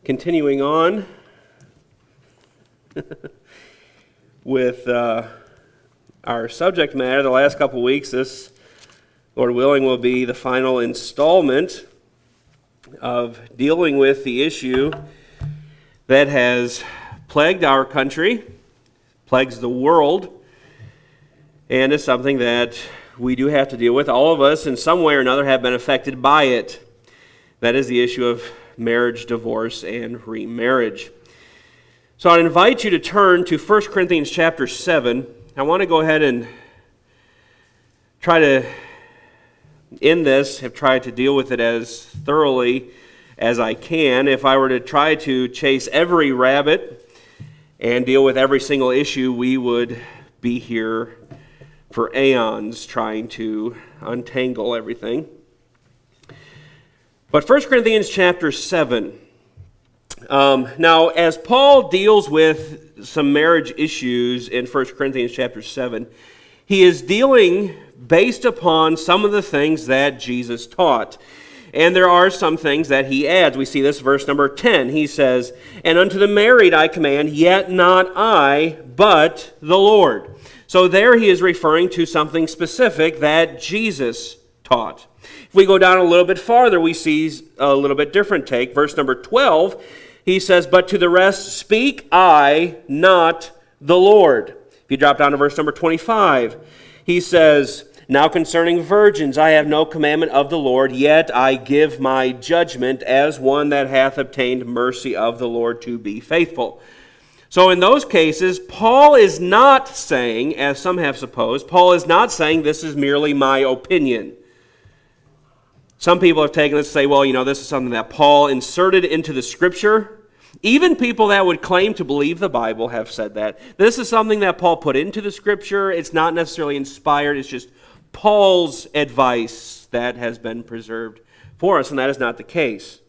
Continuing on with our subject matter, the last couple weeks, this, Lord willing, will be the final installment of dealing with the issue that has plagued our country, plagues the world, and is something that we do have to deal with. All of us, in some way or another, have been affected by it. That is the issue of marriage, divorce, and remarriage. So I'd invite you to turn to 1 Corinthians chapter 7. I want to go ahead and try to, in this, have tried to deal with it as thoroughly as I can. If I were to try to chase every rabbit and deal with every single issue, we would be here for aeons trying to untangle everything. But 1 Corinthians chapter 7. Now, as Paul deals with some marriage issues in 1 Corinthians chapter 7, he is dealing based upon some of the things that Jesus taught. And there are some things that he adds. We see this verse number 10. He says, "And unto the married I command, yet not I, but the Lord." So there he is referring to something specific that Jesus taught. If we go down a little bit farther, we see a little bit different take. Verse number 12, he says, "But to the rest speak I, not the Lord." If you drop down to verse number 25, he says, "Now concerning virgins I have no commandment of the Lord, yet I give my judgment as one that hath obtained mercy of the Lord to be faithful." So in those cases, Paul is not saying, as some have supposed, Paul is not saying this is merely my opinion. Some people have taken this and say, well, this is something that Paul inserted into the Scripture. Even people that would claim to believe the Bible have said that. This is something that Paul put into the Scripture. It's not necessarily inspired. It's just Paul's advice that has been preserved for us, and that is not the case.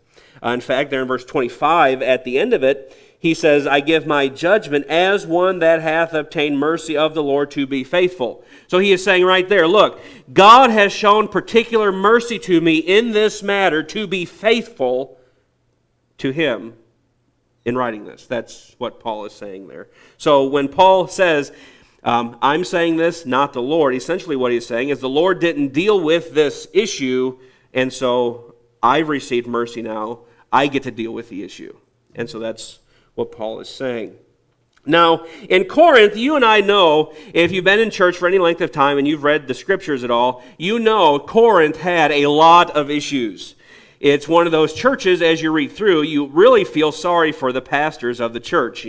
In fact, there in verse 25, at the end of it, he says, "I give my judgment as one that hath obtained mercy of the Lord to be faithful." So he is saying right there, look, God has shown particular mercy to me in this matter to be faithful to him in writing this. That's what Paul is saying there. So when Paul says, I'm saying this, not the Lord, essentially what he's saying is the Lord didn't deal with this issue, and so I've received mercy now. I get to deal with the issue. And so that's what Paul is saying. Now, in Corinth, you and I know, if you've been in church for any length of time and you've read the Scriptures at all, you know Corinth had a lot of issues. It's one of those churches, as you read through, you really feel sorry for the pastors of the church.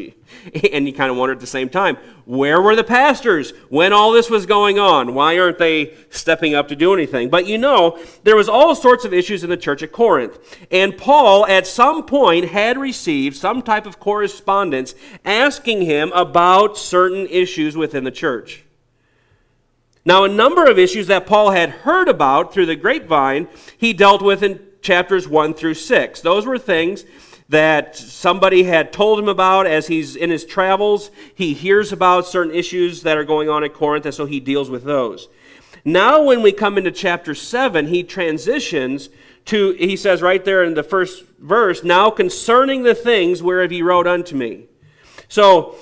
And you kind of wonder at the same time, where were the pastors when all this was going on? Why aren't they stepping up to do anything? But there was all sorts of issues in the church at Corinth. And Paul, at some point, had received some type of correspondence asking him about certain issues within the church. Now, a number of issues that Paul had heard about through the grapevine, he dealt with in chapters 1 through 6. Those were things that somebody had told him about as he's in his travels. He hears about certain issues that are going on at Corinth, and so he deals with those. Now when we come into chapter 7, he transitions to, he says right there in the first verse, "Now concerning the things whereof he wrote unto me." So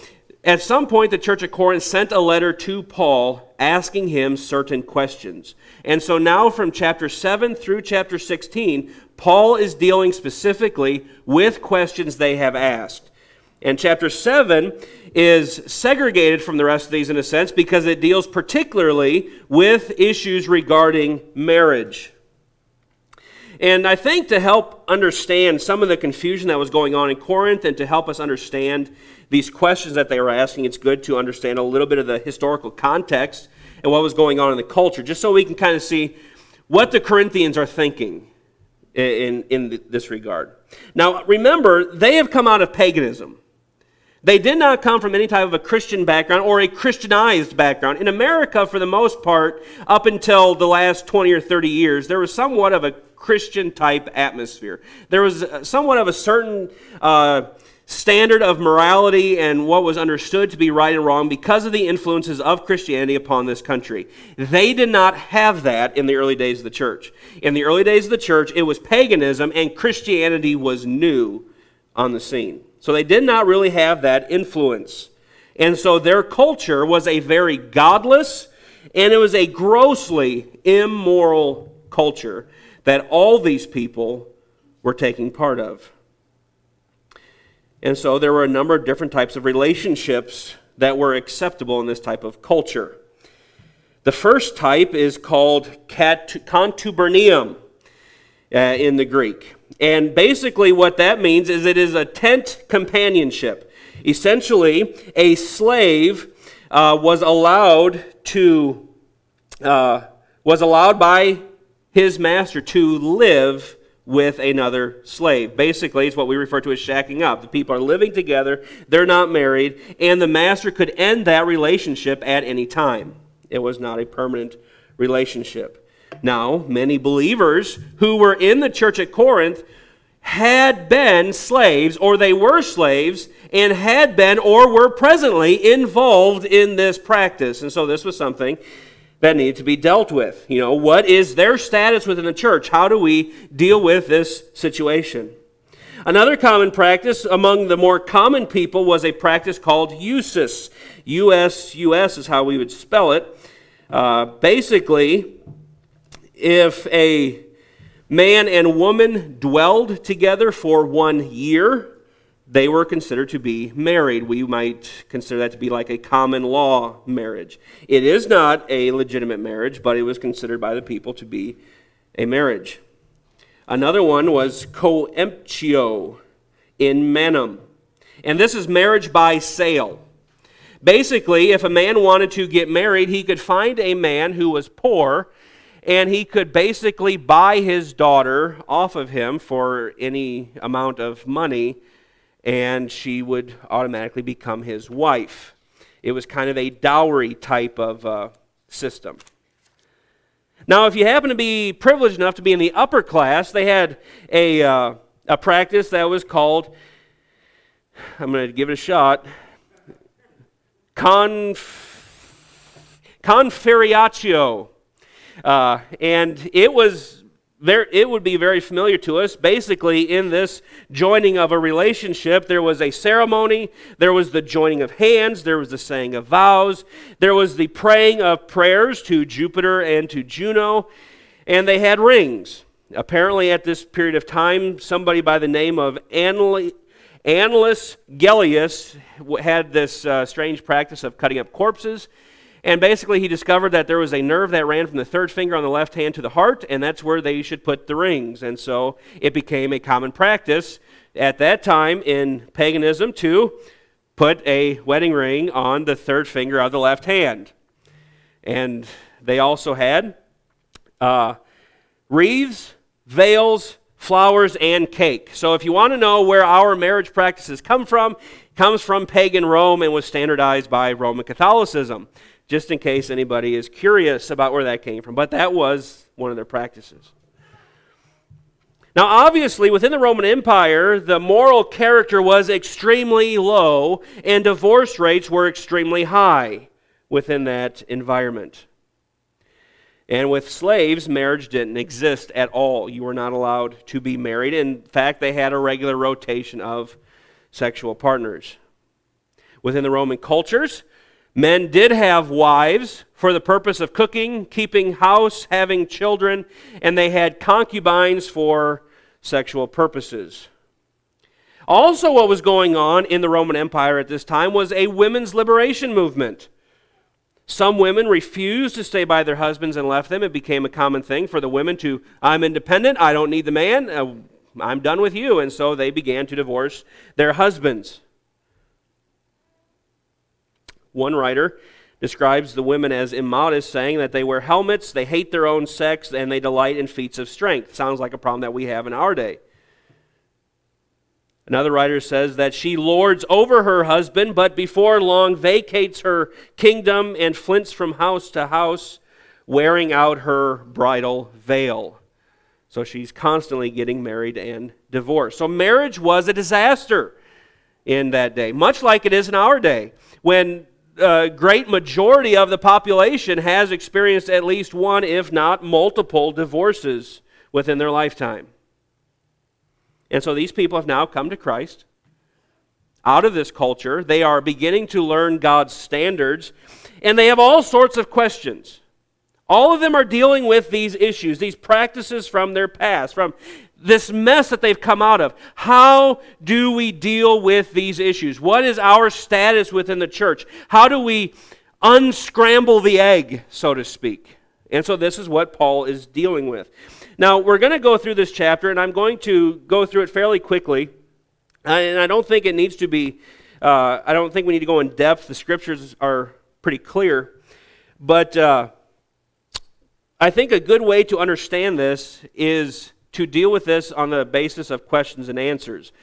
at some point, the church at Corinth sent a letter to Paul asking him certain questions. And so now from chapter 7 through chapter 16, Paul is dealing specifically with questions they have asked. And chapter 7 is segregated from the rest of these in a sense because it deals particularly with issues regarding marriage. And I think to help understand some of the confusion that was going on in Corinth and to help us understand these questions that they were asking, it's good to understand a little bit of the historical context and what was going on in the culture, just so we can kind of see what the Corinthians are thinking in this regard. Now, remember, they have come out of paganism. They did not come from any type of a Christian background or a Christianized background. In America, for the most part, up until the last 20 or 30 years, there was somewhat of a Christian-type atmosphere. There was somewhat of a certain standard of morality and what was understood to be right and wrong because of the influences of Christianity upon this country. They did not have that in the early days of the church. In the early days of the church, it was paganism and Christianity was new on the scene. So they did not really have that influence. And so their culture was a very godless, and it was a grossly immoral culture that all these people were taking part of. And so there were a number of different types of relationships that were acceptable in this type of culture. The first type is called contubernium in the Greek. And basically what that means is it is a tent companionship. Essentially, a slave was allowed by his master to live with another slave. Basically, it's what we refer to as shacking up. The people are living together, they're not married, and the master could end that relationship at any time. It was not a permanent relationship. Now, many believers who were in the church at Corinth had been slaves, or they were slaves, and had been or were presently involved in this practice. And so this was something that needed to be dealt with. You know, what is their status within the church? How do we deal with this situation? Another common practice among the more common people was a practice called usus. U-S is how we would spell it. Basically, if a man and woman dwelled together for 1 year, they were considered to be married. We might consider that to be like a common law marriage. It is not a legitimate marriage, but it was considered by the people to be a marriage. Another one was coemptio in manum. And this is marriage by sale. Basically, if a man wanted to get married, he could find a man who was poor, and he could basically buy his daughter off of him for any amount of money, and she would automatically become his wife. It was kind of a dowry type of system. Now, if you happen to be privileged enough to be in the upper class, they had a practice that was called, I'm going to give it a shot, conferriatio. And it would be very familiar to us. Basically, in this joining of a relationship, there was a ceremony, there was the joining of hands, there was the saying of vows, there was the praying of prayers to Jupiter and to Juno, and they had rings. Apparently, at this period of time, somebody by the name of Annulus Gellius had this strange practice of cutting up corpses. And basically, he discovered that there was a nerve that ran from the third finger on the left hand to the heart, and that's where they should put the rings. And so it became a common practice at that time in paganism to put a wedding ring on the third finger of the left hand. And they also had wreaths, veils, flowers, and cake. So if you want to know where our marriage practices come from, it comes from pagan Rome and was standardized by Roman Catholicism, just in case anybody is curious about where that came from. But that was one of their practices. Now, obviously, within the Roman Empire, the moral character was extremely low, and divorce rates were extremely high within that environment. And with slaves, marriage didn't exist at all. You were not allowed to be married. In fact, they had a regular rotation of sexual partners. Within the Roman cultures, men did have wives for the purpose of cooking, keeping house, having children, and they had concubines for sexual purposes. Also, what was going on in the Roman Empire at this time was a women's liberation movement. Some women refused to stay by their husbands and left them. It became a common thing for the women to, I'm independent, I don't need the man, I'm done with you. And so they began to divorce their husbands. One writer describes the women as immodest, saying that they wear helmets, they hate their own sex, and they delight in feats of strength. Sounds like a problem that we have in our day. Another writer says that she lords over her husband, but before long vacates her kingdom and flints from house to house, wearing out her bridal veil. So she's constantly getting married and divorced. So marriage was a disaster in that day, much like it is in our day, when a great majority of the population has experienced at least one, if not multiple, divorces within their lifetime. And so these people have now come to Christ. out of this culture. They are beginning to learn God's standards, and they have all sorts of questions. All of them are dealing with these issues, these practices from their past, from this mess that they've come out of. How do we deal with these issues? What is our status within the church? How do we unscramble the egg, so to speak? And so this is what Paul is dealing with. Now, we're going to go through this chapter, and I'm going to go through it fairly quickly. And I don't think it needs to be, I don't think we need to go in depth. The scriptures are pretty clear. But I think a good way to understand this is to deal with this on the basis of questions and answers.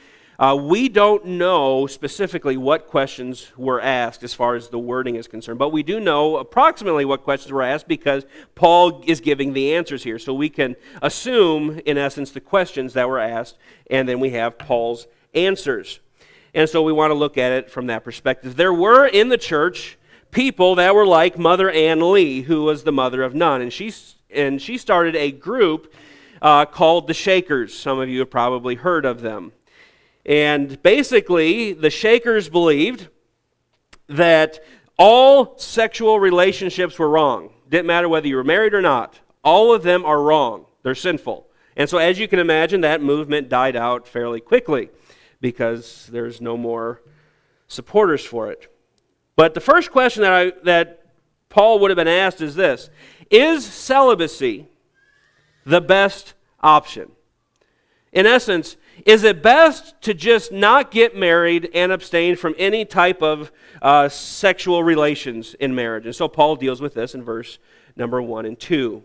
We don't know specifically what questions were asked as far as the wording is concerned, but we do know approximately what questions were asked because Paul is giving the answers here. So we can assume, in essence, the questions that were asked, and then we have Paul's answers. And so we want to look at it from that perspective. There were in the church people that were like Mother Ann Lee, who was the mother of none, and she started a group called the Shakers. Some of you have probably heard of them. And basically, the Shakers believed that all sexual relationships were wrong. Didn't matter whether you were married or not. All of them are wrong. They're sinful. And so as you can imagine, that movement died out fairly quickly because there's no more supporters for it. But the first question that Paul would have been asked is this: is celibacy the best option? In essence, is it best to just not get married and abstain from any type of sexual relations in marriage? And so Paul deals with this in verse number 1 and 2.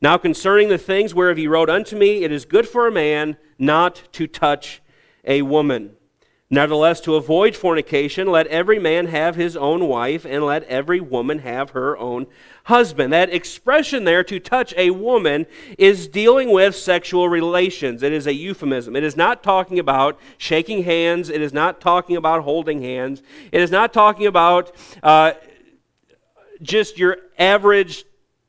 Now concerning the things whereof he wrote unto me, it is good for a man not to touch a woman. Nevertheless, to avoid fornication, let every man have his own wife, and let every woman have her own husband. That expression there, to touch a woman, is dealing with sexual relations. It is a euphemism. It is not talking about shaking hands. It is not talking about holding hands. It is not talking about just your average,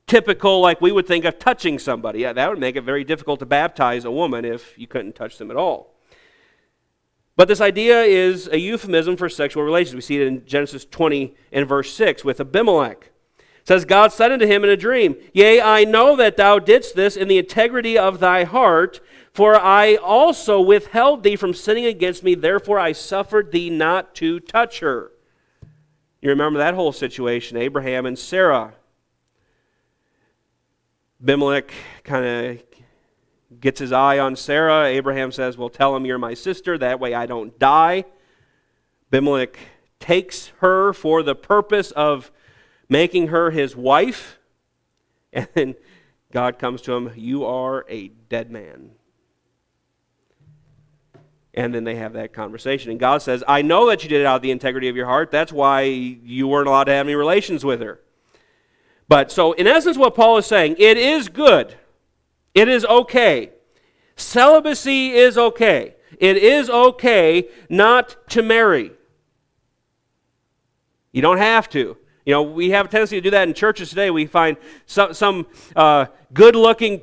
typical, like we would think of touching somebody. Yeah, that would make it very difficult to baptize a woman if you couldn't touch them at all. But this idea is a euphemism for sexual relations. We see it in Genesis 20 and verse 6 with Abimelech. It says, God said unto him in a dream, Yea, I know that thou didst this in the integrity of thy heart, for I also withheld thee from sinning against me, therefore I suffered thee not to touch her. You remember that whole situation, Abraham and Sarah. Abimelech kind of gets his eye on Sarah. Abraham says, well, tell him you're my sister, that way I don't die. Abimelech takes her for the purpose of making her his wife. And then God comes to him, you are a dead man. And then they have that conversation. And God says, I know that you did it out of the integrity of your heart. That's why you weren't allowed to have any relations with her. But so in essence what Paul is saying, it is good. It is okay. Celibacy is okay. It is okay not to marry. You don't have to. You know, we have a tendency to do that in churches today. We find some good-looking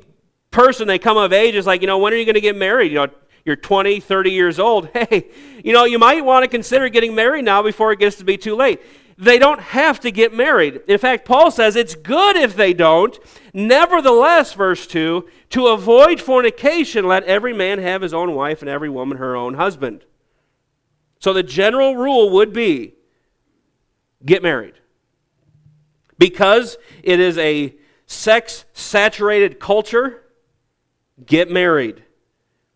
person, they come of age, is like, when are you going to get married? You're 20, 30 years old. Hey, you might want to consider getting married now before it gets to be too late. They don't have to get married. In fact, Paul says it's good if they don't. Nevertheless, verse 2, to avoid fornication, let every man have his own wife and every woman her own husband. So the general rule would be, get married. Because it is a sex-saturated culture, get married.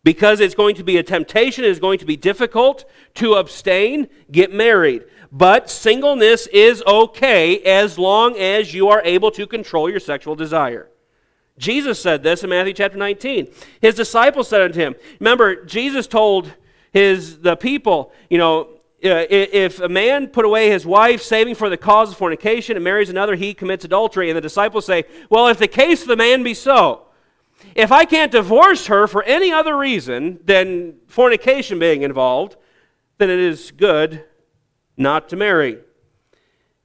Because it's going to be a temptation, it is going to be difficult to abstain, get married. But singleness is okay as long as you are able to control your sexual desire. Jesus said this in Matthew chapter 19. His disciples said unto him, remember, Jesus told the people, if a man put away his wife, saving for the cause of fornication, and marries another, he commits adultery. And the disciples say, well, if the case of the man be so, if I can't divorce her for any other reason than fornication being involved, then it is good not to marry.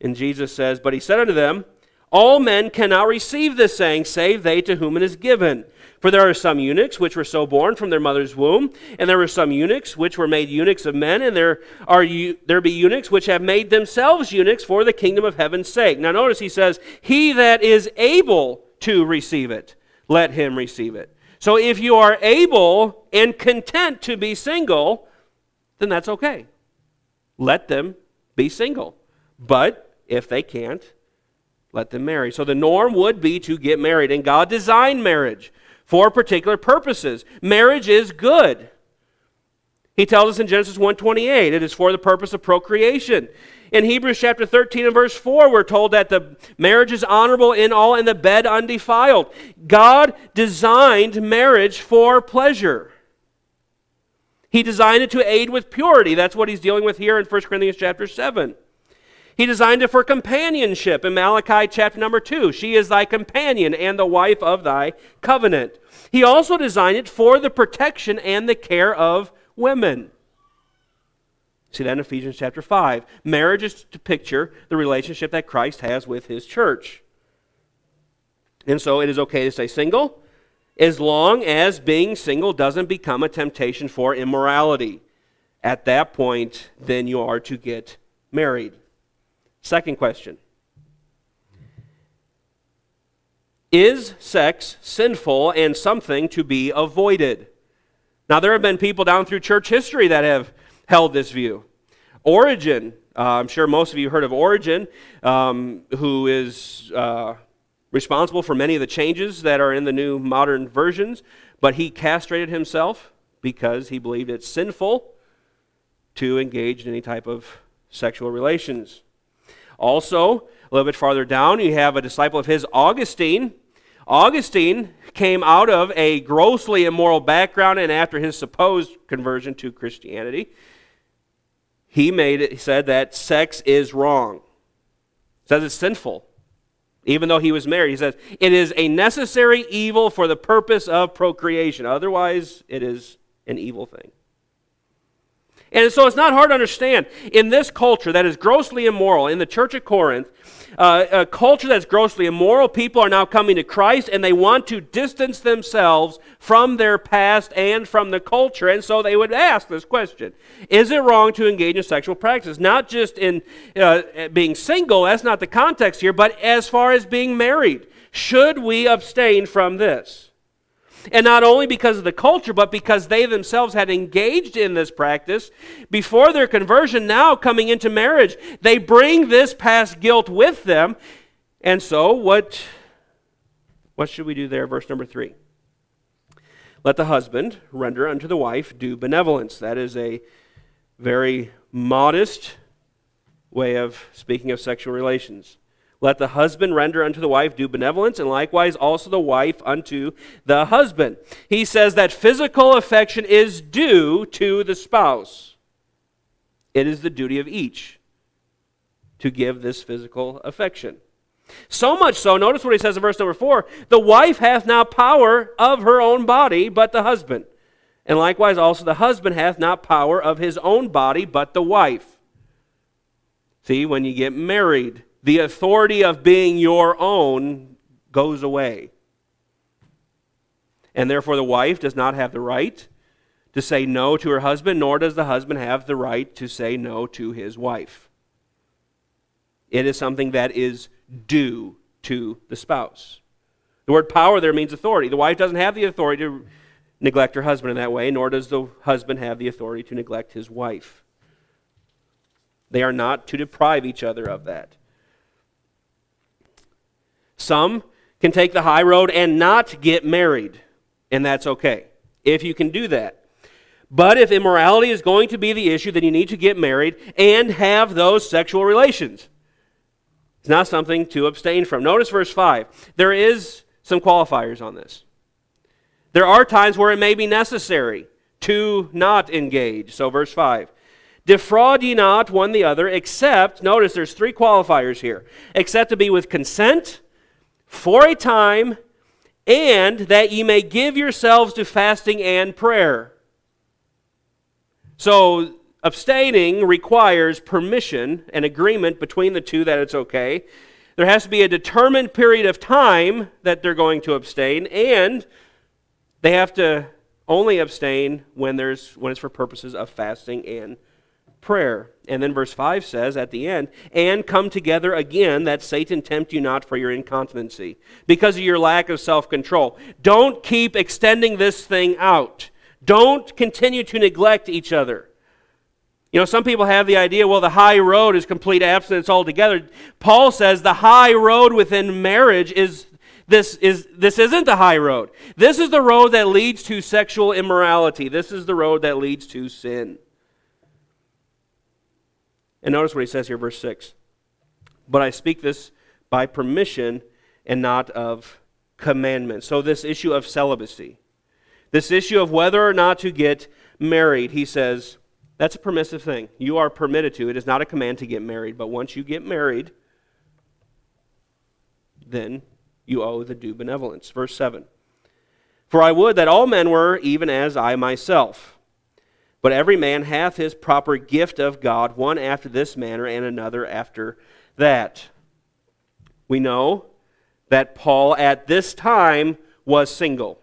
And Jesus says, but he said unto them, all men cannot receive this saying, save they to whom it is given. For there are some eunuchs which were so born from their mother's womb, and there were some eunuchs which were made eunuchs of men, and there be eunuchs which have made themselves eunuchs for the kingdom of heaven's sake. Now notice he says, he that is able to receive it, let him receive it. So if you are able and content to be single, then that's okay. Let them be single. But if they can't, let them marry. So the norm would be to get married, and God designed marriage for particular purposes. Marriage is good. He tells us in Genesis 1:28, it is for the purpose of procreation. In Hebrews chapter 13 and verse 4, we're told that the marriage is honorable in all and the bed undefiled. God designed marriage for pleasure. He designed it to aid with purity. That's what he's dealing with here in 1 Corinthians chapter 7. He designed it for companionship in Malachi chapter number 2. She is thy companion and the wife of thy covenant. He also designed it for the protection and the care of women. See that in Ephesians chapter 5. Marriage is to picture the relationship that Christ has with his church. And so it is okay to stay single as long as being single doesn't become a temptation for immorality. At that point, then you are to get married. Second question. Is sex sinful and something to be avoided? Now, there have been people down through church history that have held this view. Origen, I'm sure most of you heard of Origen, who is responsible for many of the changes that are in the new modern versions, but he castrated himself because he believed it's sinful to engage in any type of sexual relations. Also, a little bit farther down, you have a disciple of his, Augustine. Augustine came out of a grossly immoral background, and after his supposed conversion to Christianity, he said that sex is wrong. He says it's sinful, even though he was married. He says it is a necessary evil for the purpose of procreation. Otherwise, it is an evil thing. And so it's not hard to understand. In this culture that is grossly immoral, in the church of Corinth, a culture that's grossly immoral, people are now coming to Christ and they want to distance themselves from their past and from the culture. And so they would ask this question: is it wrong to engage in sexual practice? Not just in being single, that's not the context here, but as far as being married. Should we abstain from this? And not only because of the culture, but because they themselves had engaged in this practice before their conversion, now coming into marriage, they bring this past guilt with them. And so what should we do there? Verse number 3. Let the husband render unto the wife due benevolence. That is a very modest way of speaking of sexual relations. Let the husband render unto the wife due benevolence, and likewise also the wife unto the husband. He says that physical affection is due to the spouse. It is the duty of each to give this physical affection. So much so, notice what he says in verse number 4, the wife hath not power of her own body, but the husband. And likewise also the husband hath not power of his own body, but the wife. See, when you get married, the authority of being your own goes away. And therefore the wife does not have the right to say no to her husband, nor does the husband have the right to say no to his wife. It is something that is due to the spouse. The word power there means authority. The wife doesn't have the authority to neglect her husband in that way, nor does the husband have the authority to neglect his wife. They are not to deprive each other of that. Some can take the high road and not get married, and that's okay, if you can do that. But if immorality is going to be the issue, then you need to get married and have those sexual relations. It's not something to abstain from. Notice verse 5. There is some qualifiers on this. There are times where it may be necessary to not engage. So verse 5. Defraud ye not one the other, except, notice there's 3 qualifiers here, except to be with consent, for a time, and that ye may give yourselves to fasting and prayer. So, abstaining requires permission and agreement between the two that it's okay. There has to be a determined period of time that they're going to abstain, and They have to only abstain when it's for purposes of fasting and prayer. And then verse 5 says at the end, and come together again, that Satan tempt you not for your incontinency, because of your lack of self-control. Don't keep extending this thing out. Don't continue to neglect each other. You know, some people have the idea, well, the high road is complete abstinence altogether. Paul says the high road within marriage this isn't the high road. This is the road that leads to sexual immorality. This is the road that leads to sin. And notice what he says here, verse 6. But I speak this by permission and not of commandment. So this issue of celibacy, this issue of whether or not to get married, he says, that's a permissive thing. You are permitted to. It is not a command to get married. But once you get married, then you owe the due benevolence. Verse 7. For I would that all men were even as I myself. But every man hath his proper gift of God, one after this manner, and another after that. We know that Paul at this time was single.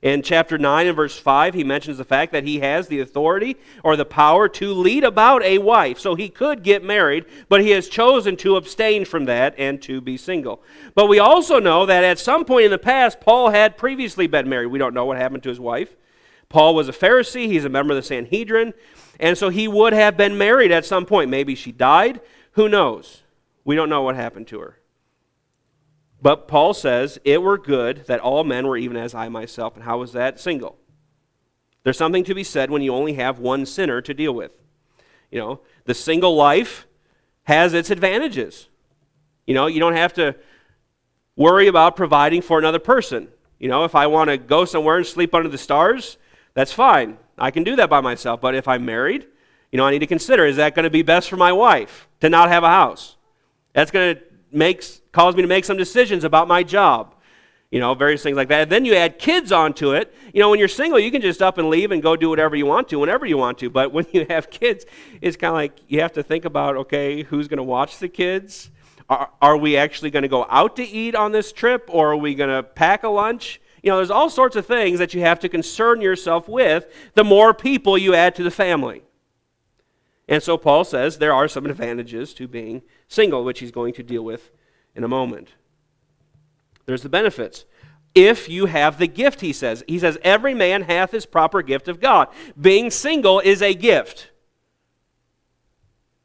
In chapter 9 and verse 5, he mentions the fact that he has the authority or the power to lead about a wife. So he could get married, but he has chosen to abstain from that and to be single. But we also know that at some point in the past, Paul had previously been married. We don't know what happened to his wife. Paul was a Pharisee. He's a member of the Sanhedrin. And so he would have been married at some point. Maybe she died. Who knows? We don't know what happened to her. But Paul says, it were good that all men were even as I myself. And how is that? Single. There's something to be said when you only have one sinner to deal with. You know, the single life has its advantages. You know, you don't have to worry about providing for another person. You know, if I want to go somewhere and sleep under the stars, that's fine. I can do that by myself. But if I'm married, you know, I need to consider, is that going to be best for my wife to not have a house? That's going to cause me to make some decisions about my job. You know, various things like that. And then you add kids onto it. You know, when you're single, you can just up and leave and go do whatever you want to, whenever you want to. But when you have kids, it's kind of like you have to think about, okay, who's going to watch the kids? Are we actually going to go out to eat on this trip? Or are we going to pack a lunch? You know, there's all sorts of things that you have to concern yourself with the more people you add to the family. And so Paul says there are some advantages to being single, which he's going to deal with in a moment. There's the benefits. If you have the gift, he says. He says, every man hath his proper gift of God. Being single is a gift.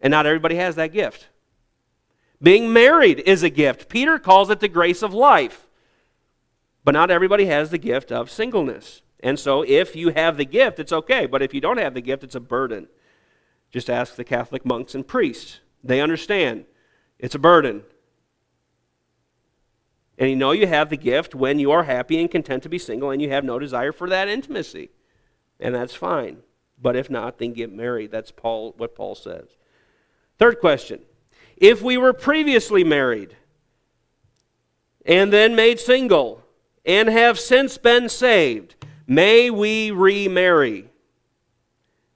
And not everybody has that gift. Being married is a gift. Peter calls it the grace of life. But not everybody has the gift of singleness. And so if you have the gift, it's okay. But if you don't have the gift, it's a burden. Just ask the Catholic monks and priests. They understand. It's a burden. And you know you have the gift when you are happy and content to be single and you have no desire for that intimacy. And that's fine. But if not, then get married. That's what Paul says. Third question. If we were previously married and then made single and have since been saved, may we remarry?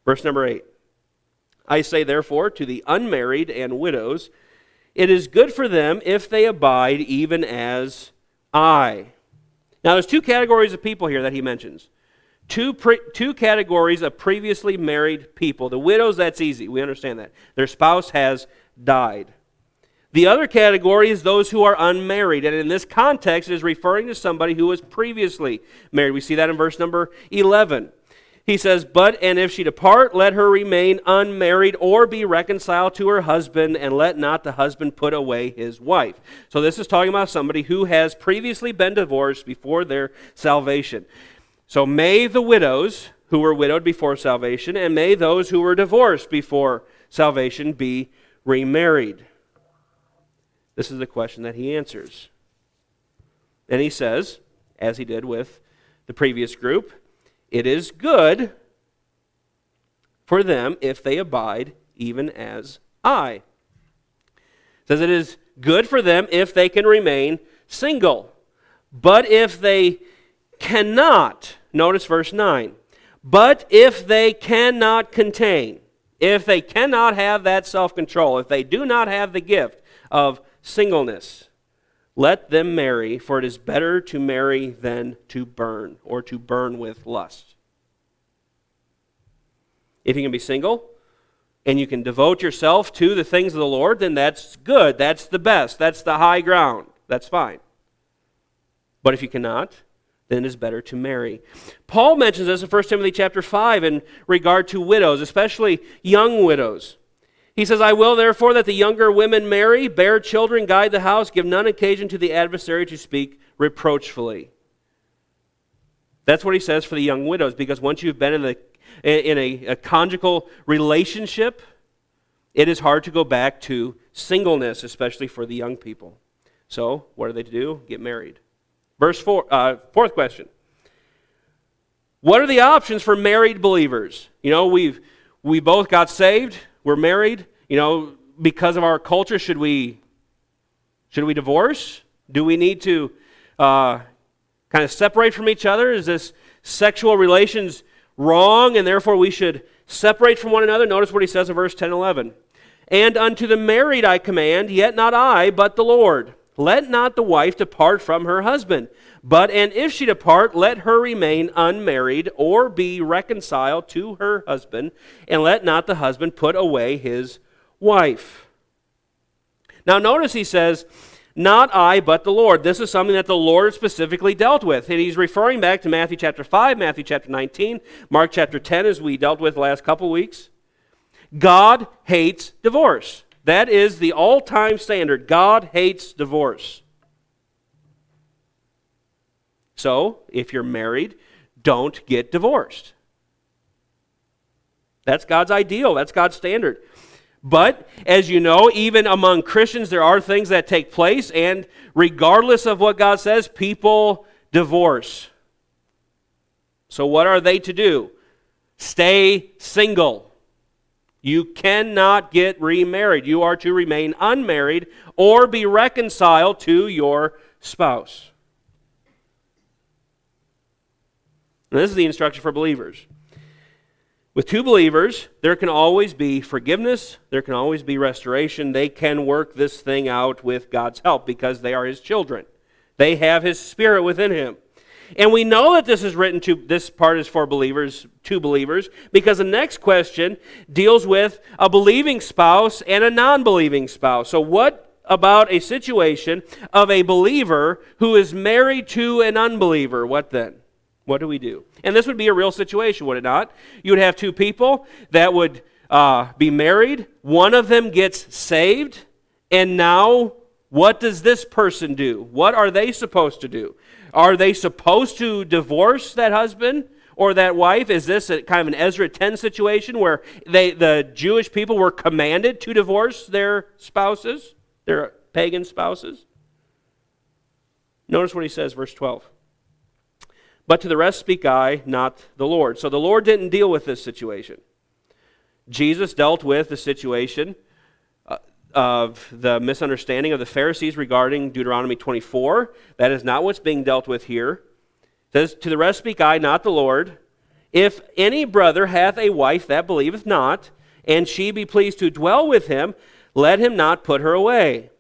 Verse number 8. I say therefore to the unmarried and widows, it is good for them if they abide even as I. Now there's two categories of people here that he mentions. Two categories of previously married people. The widows, that's easy. We understand that. Their spouse has died. The other category is those who are unmarried. And in this context, it is referring to somebody who was previously married. We see that in verse number 11. He says, but, and if she depart, let her remain unmarried or be reconciled to her husband, and let not the husband put away his wife. So this is talking about somebody who has previously been divorced before their salvation. So may the widows who were widowed before salvation, and may those who were divorced before salvation be remarried. This is the question that he answers. And he says, as he did with the previous group, it is good for them if they abide even as I. It says it is good for them if they can remain single. But if they cannot, notice verse 9, but if they cannot contain, if they cannot have that self-control, if they do not have the gift of singleness, let them marry, for it is better to marry than to burn, or to burn with lust. If you can be single, and you can devote yourself to the things of the Lord, then that's good. That's the best. That's the high ground. That's fine. But if you cannot, then it is better to marry. Paul mentions this in 1 Timothy chapter 5 in regard to widows, especially young widows. He says, I will therefore that the younger women marry, bear children, guide the house, give none occasion to the adversary to speak reproachfully. That's what he says for the young widows, because once you've been in a conjugal relationship, it is hard to go back to singleness, especially for the young people. So, what are they to do? Get married. Verse 4, fourth question. What are the options for married believers? You know, we both got saved. We're married. You know, because of our culture, should we divorce? Do we need to kind of separate from each other? Is this sexual relations wrong, and therefore we should separate from one another? Notice what he says in verse 10 and 11. And unto the married I command, yet not I, but the Lord. Let not the wife depart from her husband, and if she depart, let her remain unmarried, or be reconciled to her husband, and let not the husband put away his wife. Now notice he says, not I, but the Lord. This is something that the Lord specifically dealt with. And he's referring back to Matthew chapter 5, Matthew chapter 19, Mark chapter 10, as we dealt with the last couple weeks. God hates divorce. That is the all-time standard. God hates divorce. So, if you're married, don't get divorced. That's God's ideal. That's God's standard. But, as you know, even among Christians, there are things that take place, and regardless of what God says, people divorce. So what are they to do? Stay single. You cannot get remarried. You are to remain unmarried or be reconciled to your spouse. And this is the instruction for believers. With two believers, there can always be forgiveness. There can always be restoration. They can work this thing out with God's help because they are His children. They have His Spirit within Him. And we know that this part is for believers, two believers, because the next question deals with a believing spouse and a non-believing spouse. So what about a situation of a believer who is married to an unbeliever? What then? What do we do? And this would be a real situation, would it not? You would have two people that would be married. One of them gets saved. And now, what does this person do? What are they supposed to do? Are they supposed to divorce that husband or that wife? Is this a kind of an Ezra 10 situation where the Jewish people were commanded to divorce their spouses, their pagan spouses? Notice what he says, verse 12. But to the rest speak I, not the Lord. So the Lord didn't deal with this situation. Jesus dealt with the situation of the misunderstanding of the Pharisees regarding Deuteronomy 24. That is not what's being dealt with here. It says, to the rest speak I, not the Lord. If any brother hath a wife that believeth not, and she be pleased to dwell with him, let him not put her away.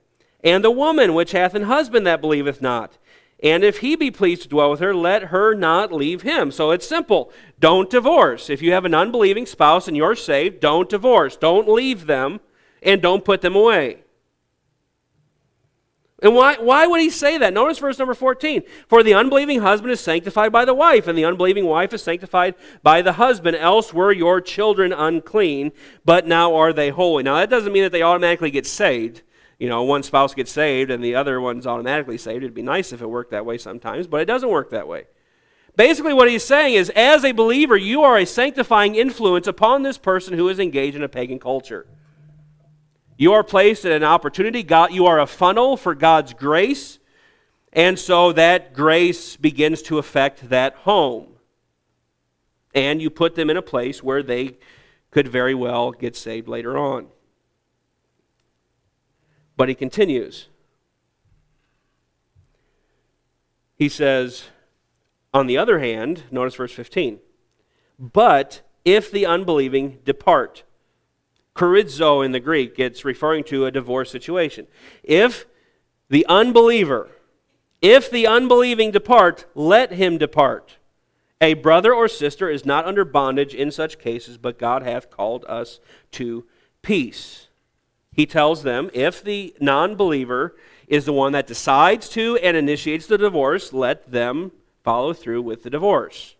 And the woman which hath an husband that believeth not, and if he be pleased to dwell with her, let her not leave him. So it's simple. Don't divorce. If you have an unbelieving spouse and you're saved, don't divorce. Don't leave them, and don't put them away. And why would he say that? Notice verse number 14. For the unbelieving husband is sanctified by the wife, and the unbelieving wife is sanctified by the husband. Else were your children unclean, but now are they holy. Now that doesn't mean that they automatically get saved. You know, one spouse gets saved and the other one's automatically saved. It'd be nice if it worked that way sometimes, but it doesn't work that way. Basically what he's saying is, as a believer, you are a sanctifying influence upon this person who is engaged in a pagan culture. You are placed in an opportunity. You are a funnel for God's grace, and so that grace begins to affect that home. And you put them in a place where they could very well get saved later on. But he continues. He says, on the other hand, notice verse 15, but if the unbelieving depart. Chorizo in the Greek, it's referring to a divorce situation. If The unbeliever, if the unbelieving depart, let him depart. A brother or sister is not under bondage in such cases, but God hath called us to peace. He tells them, if the non-believer is the one that decides to and initiates the divorce, let them follow through with the divorce.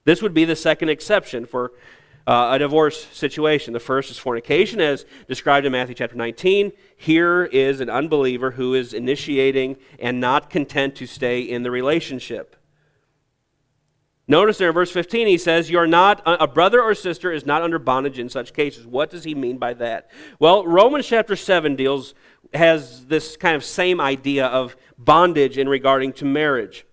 This would be the second exception for a divorce situation. The first is fornication, as described in Matthew chapter 19. Here is an unbeliever who is initiating and not content to stay in the relationship. Notice there in verse 15 he says, "You are not a brother or sister is not under bondage in such cases." What does he mean by that? Well, Romans chapter 7 has this kind of same idea of bondage in regarding to marriage.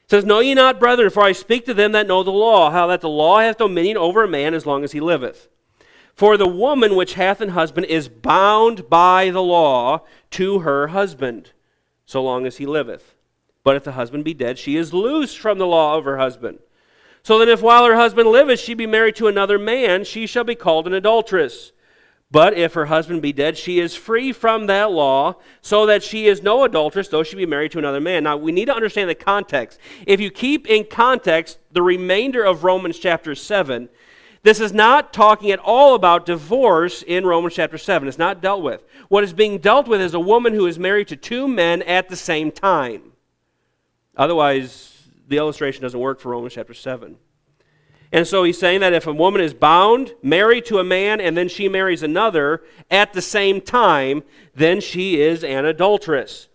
It says, "Know ye not, brethren, for I speak to them that know the law, how that the law hath dominion over a man as long as he liveth. For the woman which hath an husband is bound by the law to her husband, so long as he liveth. But if the husband be dead, she is loosed from the law of her husband. So then if while her husband liveth she be married to another man, she shall be called an adulteress. But if her husband be dead, she is free from that law, so that she is no adulteress, though she be married to another man." Now, we need to understand the context. If you keep in context the remainder of Romans chapter 7, this is not talking at all about divorce in Romans chapter 7. It's not dealt with. What is being dealt with is a woman who is married to two men at the same time. Otherwise, the illustration doesn't work for Romans chapter 7. And so he's saying that if a woman is bound, married to a man, and then she marries another at the same time, then she is an adulteress.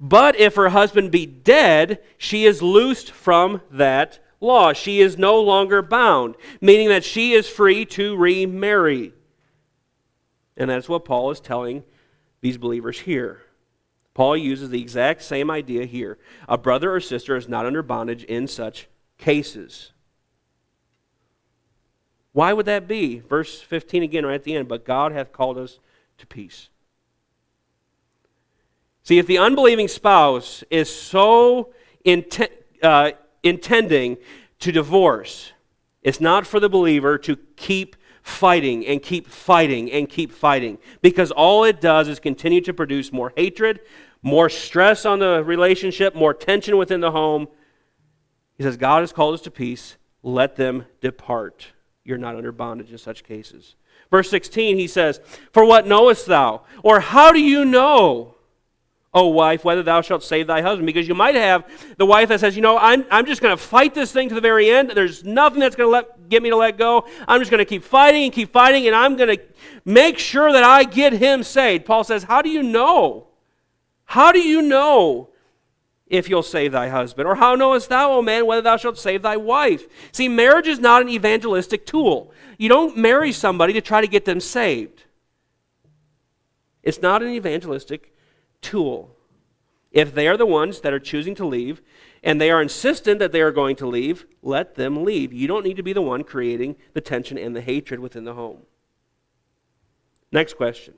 But if her husband be dead, she is loosed from that law. She is no longer bound, meaning that she is free to remarry. And that's what Paul is telling these believers here. Paul uses the exact same idea here. A brother or sister is not under bondage in such cases. Why would that be? Verse 15 again, right at the end. "But God hath called us to peace." See, if the unbelieving spouse is so intending to divorce, it's not for the believer to keep fighting and keep fighting and keep fighting, because all it does is continue to produce more hatred, more stress on the relationship, more tension within the home. He says, God has called us to peace. Let them depart. You're not under bondage in such cases. Verse 16, he says, "For what knowest thou? Or how do you know, O wife, whether thou shalt save thy husband?" Because you might have the wife that says, I'm just going to fight this thing to the very end. There's nothing that's going to get me to let go. I'm just going to keep fighting, and I'm going to make sure that I get him saved. Paul says, how do you know? How do you know if you'll save thy husband? Or how knowest thou, O man, whether thou shalt save thy wife? See, marriage is not an evangelistic tool. You don't marry somebody to try to get them saved. It's not an evangelistic tool. If they are the ones that are choosing to leave, and they are insistent that they are going to leave, let them leave. You don't need to be the one creating the tension and the hatred within the home. Next question.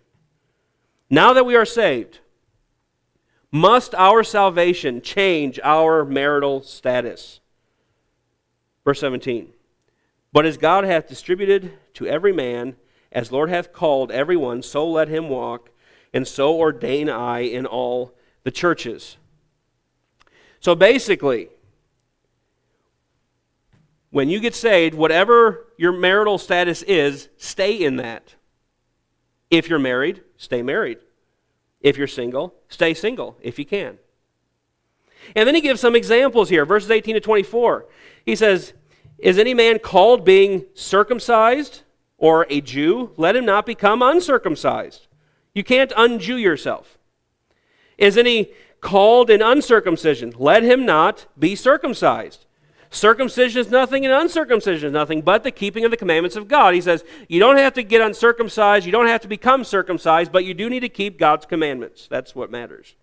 Now that we are saved, must our salvation change our marital status? Verse 17. "But as God hath distributed to every man, as Lord hath called every one, so let him walk, and so ordain I in all the churches." So basically, when you get saved, whatever your marital status is, stay in that. If you're married, stay married. If you're single, stay single if you can. And then he gives some examples here. Verses 18 to 24. He says, "Is any man called being circumcised or a Jew? Let him not become uncircumcised." You can't un-Jew yourself. "Is any called in uncircumcision? Let him not be circumcised. Circumcision is nothing and uncircumcision is nothing but the keeping of the commandments of God." He says, you don't have to get uncircumcised, you don't have to become circumcised, but you do need to keep God's commandments. That's what matters.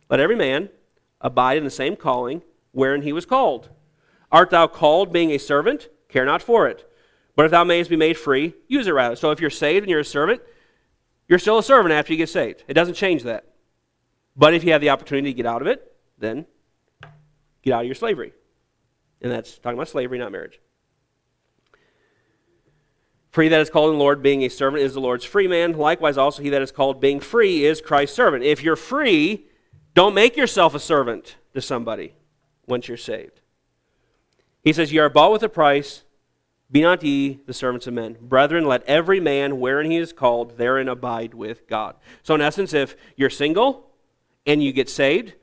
"Let every man abide in the same calling wherein he was called. Art thou called being a servant? Care not for it. But if thou mayest be made free, use it rather." So if you're saved and you're a servant, you're still a servant after you get saved. It doesn't change that. But if you have the opportunity to get out of it, then get out of your slavery. And that's talking about slavery, not marriage. For he that is called in the Lord, being a servant, is the Lord's free man. Likewise also he that is called being free is Christ's servant. If you're free, don't make yourself a servant to somebody once you're saved. He says, ye are bought with a price. Be not ye the servants of men. Brethren, let every man wherein he is called, therein abide with God. So in essence, if you're single and you get saved,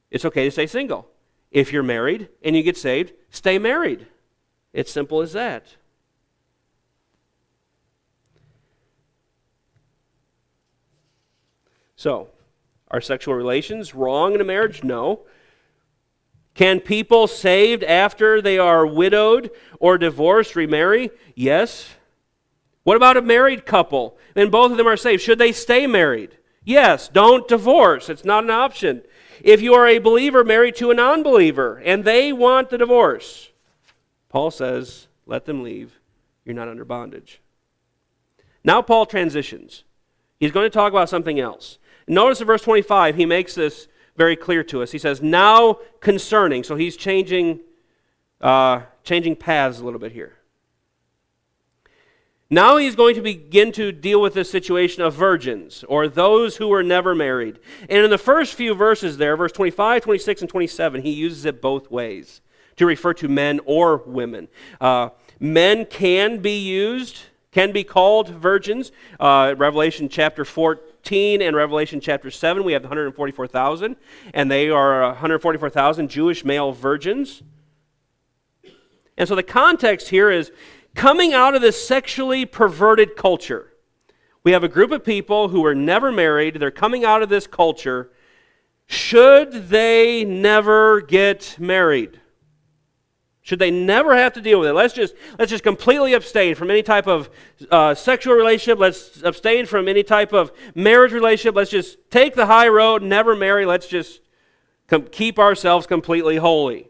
it's okay to stay single. If you're married and you get saved, stay married. It's simple as that. So, are sexual relations wrong in a marriage? No. Can people saved after they are widowed or divorced remarry? Yes. What about a married couple? Then both of them are saved. Should they stay married? Yes. Don't divorce. It's not an option. If you are a believer married to a non-believer and they want the divorce, Paul says, let them leave. You're not under bondage. Now Paul transitions. He's going to talk about something else. Notice in verse 25, he makes this very clear to us. He says, now concerning. So he's changing paths a little bit here. Now he's going to begin to deal with this situation of virgins, or those who were never married. And in the first few verses there, verse 25, 26, and 27, he uses it both ways to refer to men or women. Men can be called virgins. Revelation chapter 14 and Revelation chapter 7, we have the 144,000, and they are 144,000 Jewish male virgins. And so the context here is coming out of this sexually perverted culture. We have a group of people who were never married. They're coming out of this culture. Should they never get married? Should they never have to deal with it? Let's just completely abstain from any type of sexual relationship. Let's abstain from any type of marriage relationship. Let's just take the high road, never marry. Let's just keep ourselves completely holy.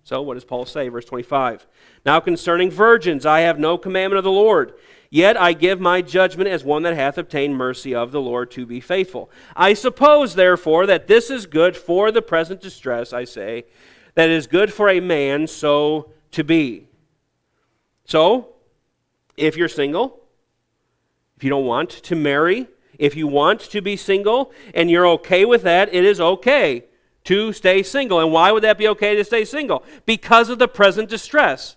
So what does Paul say? Verse 25. Now concerning virgins, I have no commandment of the Lord. Yet I give my judgment as one that hath obtained mercy of the Lord to be faithful. I suppose, therefore, that this is good for the present distress, I say, that it is good for a man so to be. So, if you're single, if you don't want to marry, if you want to be single, and you're okay with that, it is okay to stay single. And why would that be okay to stay single? Because of the present distress.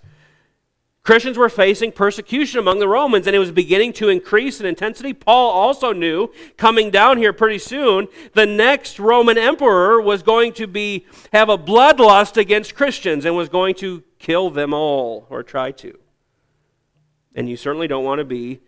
Christians were facing persecution among the Romans, and it was beginning to increase in intensity. Paul also knew, coming down here pretty soon, the next Roman emperor was going to have a bloodlust against Christians and was going to kill them all, or try to. And you certainly don't want to be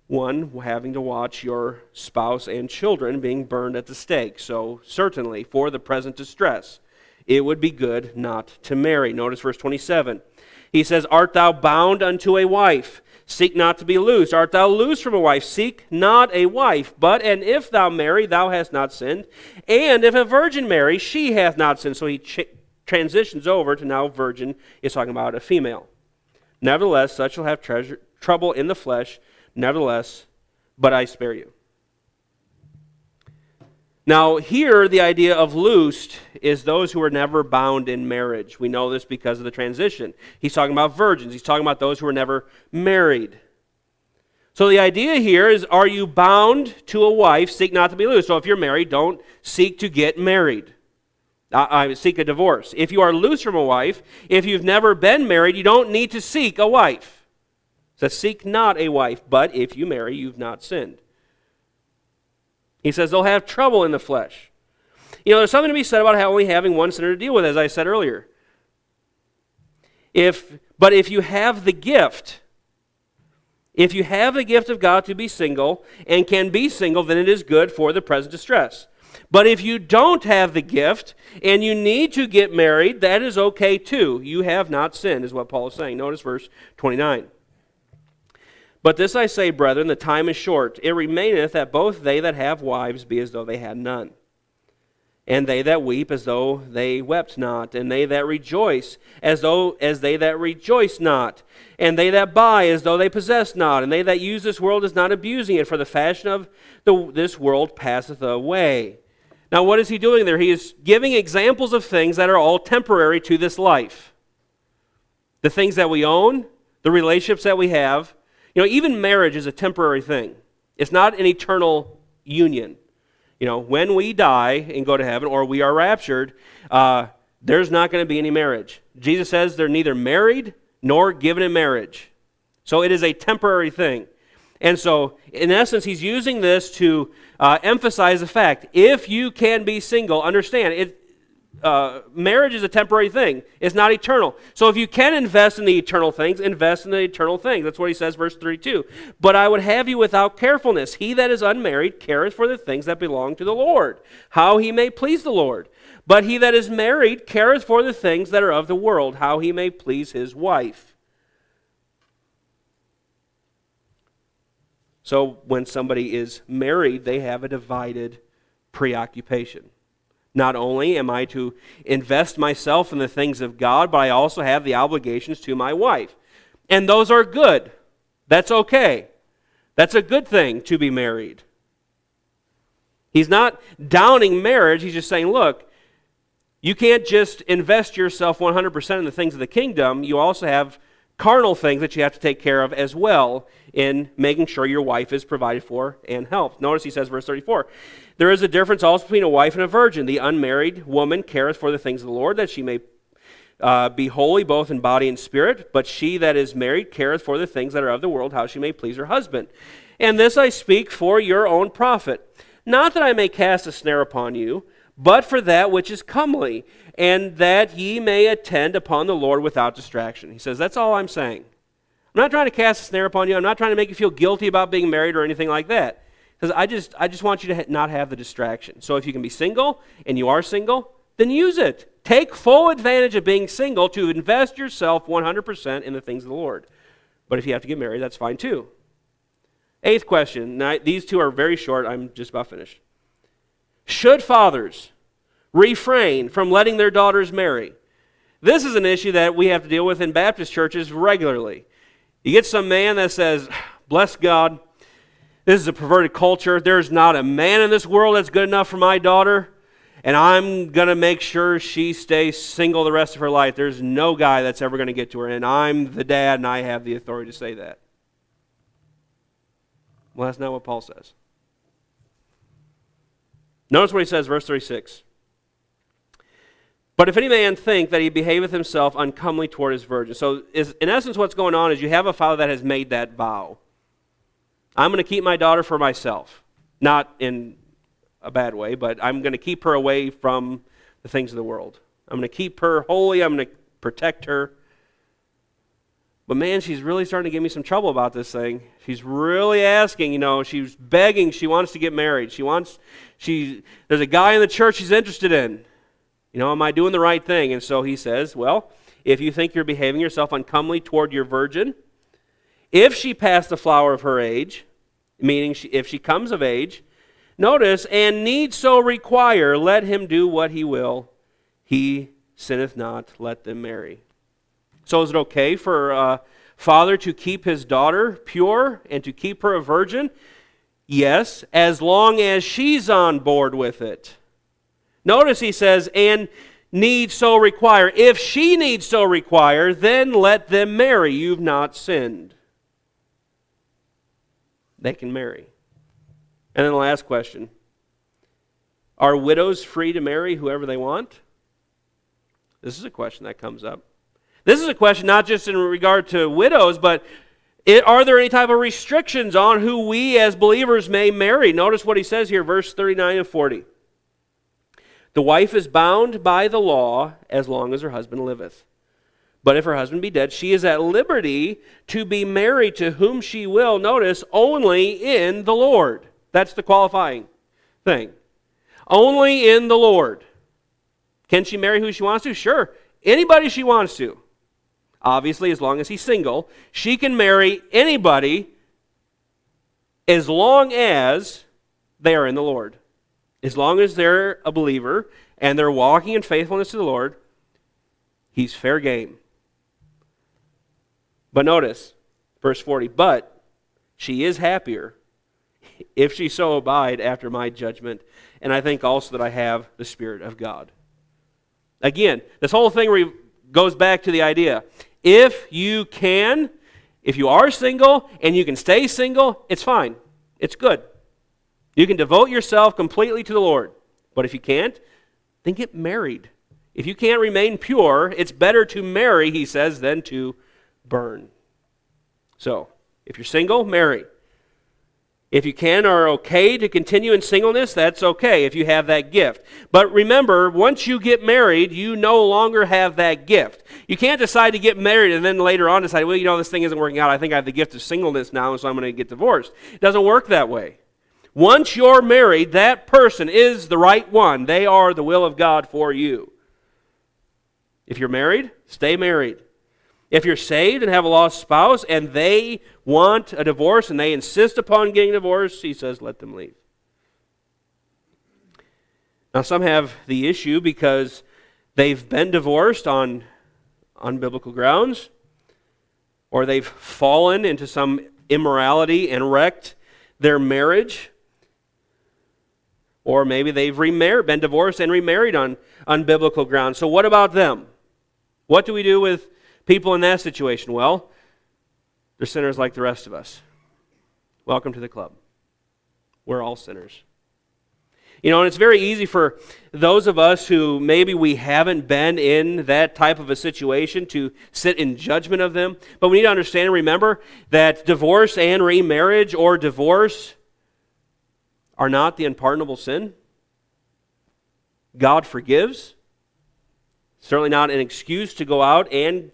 one having to watch your spouse and children being burned at the stake. So certainly, for the present distress, it would be good not to marry. Notice verse 27. He says, art thou bound unto a wife? Seek not to be loosed. Art thou loosed from a wife? Seek not a wife. But, and if thou marry, thou hast not sinned. And if a virgin marry, she hath not sinned. So he transitions over to now virgin is talking about a female. Nevertheless, such shall have trouble in the flesh. Nevertheless, but I spare you. Now, here, the idea of loosed is those who were never bound in marriage. We know this because of the transition. He's talking about virgins. He's talking about those who were never married. So the idea here is, are you bound to a wife? Seek not to be loosed. So if you're married, don't seek to get married. Seek a divorce. If you are loose from a wife, if you've never been married, you don't need to seek a wife. It says, seek not a wife, but if you marry, you've not sinned. He says they'll have trouble in the flesh. You know, there's something to be said about only having one sinner to deal with, as I said earlier. But if you have the gift, of God to be single and can be single, then it is good for the present distress. But if you don't have the gift and you need to get married, that is okay too. You have not sinned, is what Paul is saying. Notice verse 29. But this I say, brethren, the time is short. It remaineth that both they that have wives be as though they had none, and they that weep as though they wept not, and they that rejoice as they that rejoice not, and they that buy as though they possess not, and they that use this world as not abusing it, for the fashion of this world passeth away. Now what is he doing there? He is giving examples of things that are all temporary to this life. the things that we own, the relationships that we have. Even marriage is a temporary thing. It's not an eternal union. When we die and go to heaven, or we are raptured, there's not going to be any marriage. Jesus says they're neither married nor given in marriage. So it is a temporary thing. And so, in essence, he's using this to emphasize the fact, if you can be single, understand, marriage is a temporary thing. It's not eternal. So if you can invest in the eternal things, invest in the eternal things. That's what he says, verse 32. But I would have you without carefulness. He that is unmarried careth for the things that belong to the Lord, how he may please the Lord. But he that is married careth for the things that are of the world, how he may please his wife. So when somebody is married, they have a divided preoccupation. Not only am I to invest myself in the things of God, but I also have the obligations to my wife. And those are good. That's okay. That's a good thing to be married. He's not downing marriage. He's just saying, look, you can't just invest yourself 100% in the things of the kingdom. You also have carnal things that you have to take care of as well in making sure your wife is provided for and helped. Notice he says, verse 34, there is a difference also between a wife and a virgin. The unmarried woman careth for the things of the Lord, that she may be holy both in body and spirit. But she that is married careth for the things that are of the world, how she may please her husband. And this I speak for your own profit. Not that I may cast a snare upon you, but for that which is comely, and that ye may attend upon the Lord without distraction. He says, that's all I'm saying. I'm not trying to cast a snare upon you. I'm not trying to make you feel guilty about being married or anything like that. Because I just want you to not have the distraction. So if you can be single, and you are single, then use it. Take full advantage of being single to invest yourself 100% in the things of the Lord. But if you have to get married, that's fine too. Eighth question. Now, these two are very short. I'm just about finished. Should fathers refrain from letting their daughters marry? This is an issue that we have to deal with in Baptist churches regularly. You get some man that says, bless God, this is a perverted culture. There's not a man in this world that's good enough for my daughter, and I'm going to make sure she stays single the rest of her life. There's no guy that's ever going to get to her, and I'm the dad, and I have the authority to say that. Well, that's not what Paul says. Notice what he says, verse 36. But if any man think that he behaveth himself uncomely toward his virgin. So in essence what's going on is you have a father that has made that vow. I'm going to keep my daughter for myself. Not in a bad way, but I'm going to keep her away from the things of the world. I'm going to keep her holy. I'm going to protect her. But man, she's really starting to give me some trouble about this thing. She's really asking, she's begging, she wants to get married. There's a guy in the church she's interested in. Am I doing the right thing? And so he says, well, if you think you're behaving yourself uncomely toward your virgin, if she pass the flower of her age, meaning if she comes of age, notice, and need so require, let him do what he will. He sinneth not, let them marry. So is it okay for a father to keep his daughter pure and to keep her a virgin? Yes, as long as she's on board with it. Notice he says, and need so require. If she needs so require, then let them marry. You've not sinned. They can marry. And then the last question. Are widows free to marry whoever they want? This is a question that comes up. This is a question not just in regard to widows, but are there any type of restrictions on who we as believers may marry? Notice what he says here, verse 39 and 40. The wife is bound by the law as long as her husband liveth. But if her husband be dead, she is at liberty to be married to whom she will, notice, only in the Lord. That's the qualifying thing. Only in the Lord. Can she marry who she wants to? Sure. Anybody she wants to. Obviously, as long as he's single, she can marry anybody as long as they are in the Lord. As long as they're a believer and they're walking in faithfulness to the Lord, he's fair game. But notice, verse 40, but she is happier if she so abide after my judgment, and I think also that I have the Spirit of God. Again, this whole thing goes back to the idea, if you can, if you are single and you can stay single, it's fine. It's good. You can devote yourself completely to the Lord. But if you can't, then get married. If you can't remain pure, it's better to marry, he says, than to burn. So, if you're single, marry. If you can or are okay to continue in singleness, that's okay if you have that gift. But remember, once you get married, you no longer have that gift. You can't decide to get married and then later on decide, well, this thing isn't working out. I think I have the gift of singleness now, so I'm going to get divorced. It doesn't work that way. Once you're married, that person is the right one. They are the will of God for you. If you're married, stay married. If you're saved and have a lost spouse and they want a divorce and they insist upon getting divorced, he says, let them leave. Now, some have the issue because they've been divorced on unbiblical grounds, or they've fallen into some immorality and wrecked their marriage, or maybe they've been divorced and remarried on unbiblical grounds. So what about them? What do we do with people in that situation? Well, they're sinners like the rest of us. Welcome to the club. We're all sinners. And it's very easy for those of us who maybe we haven't been in that type of a situation to sit in judgment of them. But we need to understand and remember that divorce and remarriage or divorce are not the unpardonable sin. God forgives. Certainly not an excuse to go out and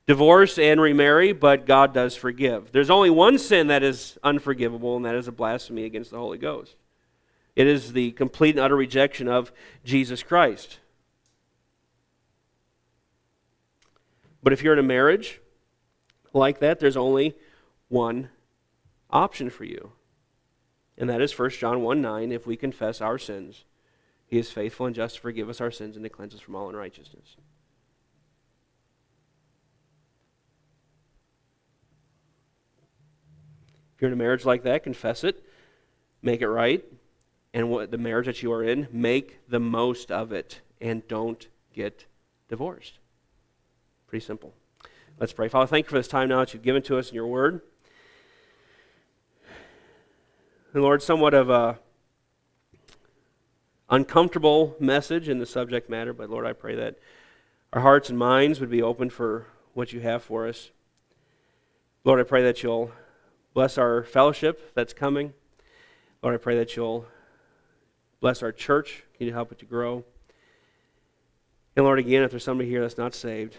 divorce and remarry, but God does forgive. There's only one sin that is unforgivable, and that is a blasphemy against the Holy Ghost. It is the complete and utter rejection of Jesus Christ. But if you're in a marriage like that, there's only one option for you. And that is 1 John 1:9, if we confess our sins, he is faithful and just to forgive us our sins and to cleanse us from all unrighteousness. If you're in a marriage like that, confess it, make it right, and the marriage that you are in, make the most of it, and don't get divorced. Pretty simple. Let's pray. Father, thank you for this time now that you've given to us in your word. And Lord, somewhat of a uncomfortable message in the subject matter, but Lord, I pray that our hearts and minds would be open for what you have for us. Lord, I pray that you'll bless our fellowship that's coming. Lord, I pray that you'll bless our church. Can you help it to grow? And Lord, again, if there's somebody here that's not saved,